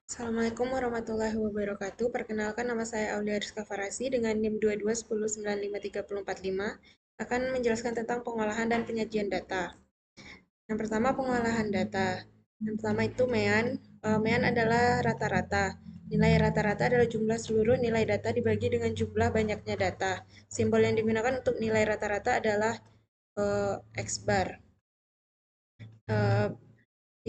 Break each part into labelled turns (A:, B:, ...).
A: Assalamualaikum warahmatullahi wabarakatuh. Perkenalkan, nama saya Aulia Rizka Farasi dengan NIM 2210953045 akan menjelaskan tentang pengolahan dan penyajian data. Yang pertama, pengolahan data. Yang pertama itu MEAN. MEAN adalah rata-rata. Nilai rata-rata adalah jumlah seluruh nilai data dibagi dengan jumlah banyaknya data. Simbol yang digunakan untuk nilai rata-rata adalah X bar. Eh,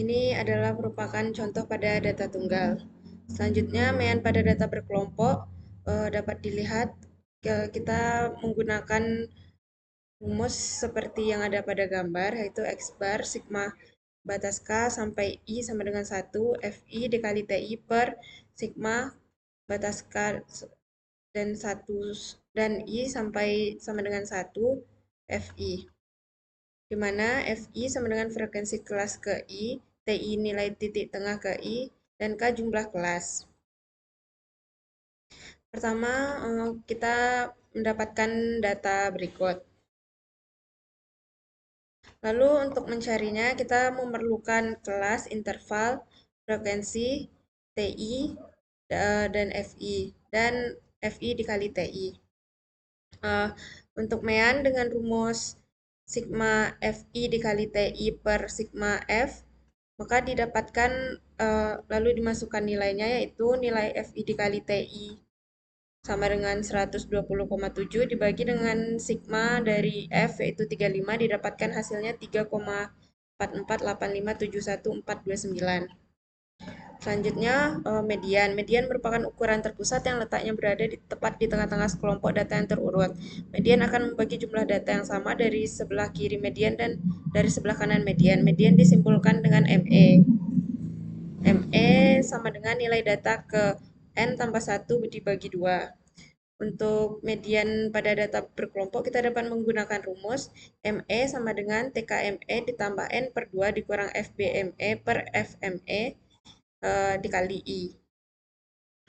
A: Ini adalah merupakan contoh pada data tunggal. Selanjutnya, mean pada data berkelompok dapat dilihat kita menggunakan rumus seperti yang ada pada gambar, yaitu X bar sigma batas K sampai I sama dengan 1 FI dikali TI per sigma batas K dan 1 dan I sampai sama dengan 1 FI, di mana Fi sama dengan frekuensi kelas ke I, Ti nilai titik tengah ke I, dan K jumlah kelas. Pertama, kita mendapatkan data berikut. Lalu untuk mencarinya, kita memerlukan kelas, interval, frekuensi, Ti, dan Fi, dan Fi dikali Ti. Untuk mean dengan rumus sigma Fi dikali Ti per sigma F, maka didapatkan lalu dimasukkan nilainya, yaitu nilai Fi dikali Ti sama dengan 120,7 dibagi dengan sigma dari F yaitu 35, didapatkan hasilnya 3,448571429. Selanjutnya, median. Median merupakan ukuran terpusat yang letaknya berada tepat di tengah-tengah sekelompok data yang terurut. Median akan membagi jumlah data yang sama dari sebelah kiri median dan dari sebelah kanan median. Median disimpulkan dengan ME. ME sama dengan nilai data ke N tambah 1 dibagi 2. Untuk median pada data berkelompok, kita dapat menggunakan rumus ME sama dengan TKME ditambah N per 2 dikurang FBME per FME dikali I.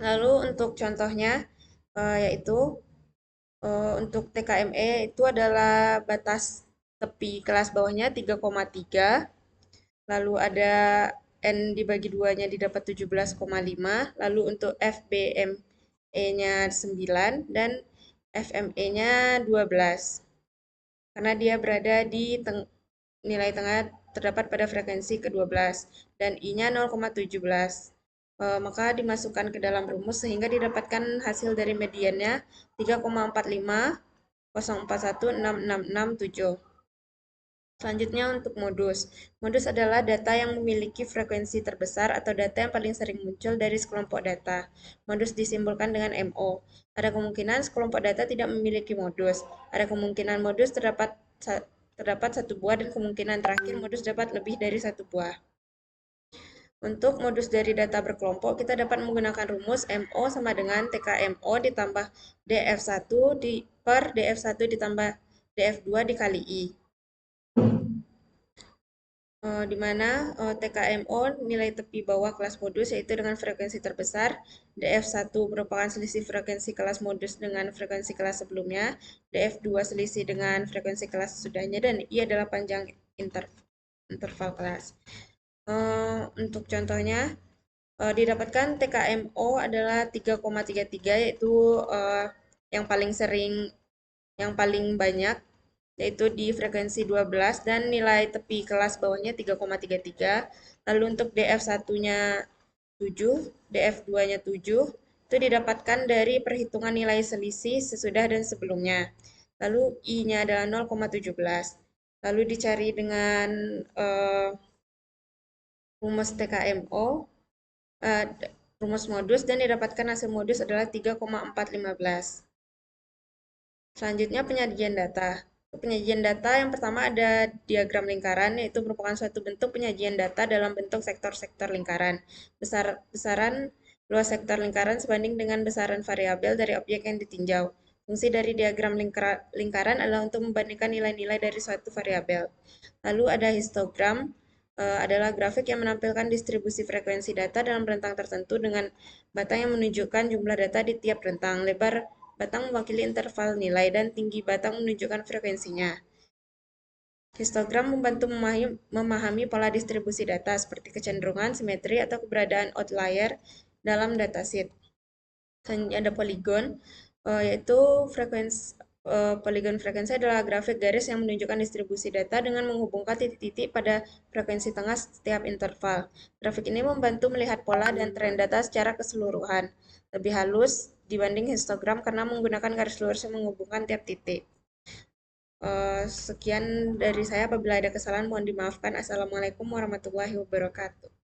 A: Lalu untuk contohnya, yaitu untuk TKME itu adalah batas tepi kelas bawahnya 3,3, lalu ada N dibagi 2-nya didapat 17,5, lalu untuk FBME-nya 9, dan FME-nya 12. Karena dia berada di nilai tengah terdapat pada frekuensi ke-12 dan I-nya 0,17. Maka dimasukkan ke dalam rumus sehingga didapatkan hasil dari mediannya 3,4504166667. Selanjutnya untuk modus. Modus adalah data yang memiliki frekuensi terbesar atau data yang paling sering muncul dari sekelompok data. Modus disimbolkan dengan MO. Ada kemungkinan sekelompok data tidak memiliki modus. Ada kemungkinan modus terdapat satu buah dan kemungkinan terakhir modus dapat lebih dari satu buah. Untuk modus dari data berkelompok, kita dapat menggunakan rumus MO sama dengan TKMO ditambah DF1 per DF1 ditambah DF2 dikali I. Di mana TKMO nilai tepi bawah kelas modus yaitu dengan frekuensi terbesar, DF1 merupakan selisih frekuensi kelas modus dengan frekuensi kelas sebelumnya, DF2 selisih dengan frekuensi kelas sesudahnya, dan I adalah panjang interval kelas. Untuk contohnya, didapatkan TKMO adalah 3,33 yaitu yang paling sering, yang paling banyak yaitu di frekuensi 12 dan nilai tepi kelas bawahnya 3,33. Lalu untuk DF1-nya 7, DF2-nya 7, itu didapatkan dari perhitungan nilai selisih sesudah dan sebelumnya. Lalu I-nya adalah 0,17. Lalu dicari dengan rumus TKMO, rumus modus, dan didapatkan hasil modus adalah 3,415. Selanjutnya penyajian data. Penyajian data yang pertama ada diagram lingkaran, yaitu merupakan suatu bentuk penyajian data dalam bentuk sektor-sektor lingkaran. Besaran luas sektor lingkaran sebanding dengan besaran variabel dari objek yang ditinjau. Fungsi dari diagram lingkaran adalah untuk membandingkan nilai-nilai dari suatu variabel. Lalu ada histogram, adalah grafik yang menampilkan distribusi frekuensi data dalam rentang tertentu dengan batang yang menunjukkan jumlah data di tiap rentang. Lebar batang mewakili interval nilai dan tinggi batang menunjukkan frekuensinya. Histogram membantu memahami pola distribusi data seperti kecenderungan, simetri, atau keberadaan outlier dalam datasheet. Selanjutnya ada poligon, yaitu poligon frekuensi adalah grafik garis yang menunjukkan distribusi data dengan menghubungkan titik-titik pada frekuensi tengah setiap interval. Grafik ini membantu melihat pola dan tren data secara keseluruhan. Lebih halus dibanding histogram karena menggunakan garis lurus yang menghubungkan tiap titik. Sekian dari saya. Apabila ada kesalahan mohon dimaafkan. Assalamualaikum warahmatullahi wabarakatuh.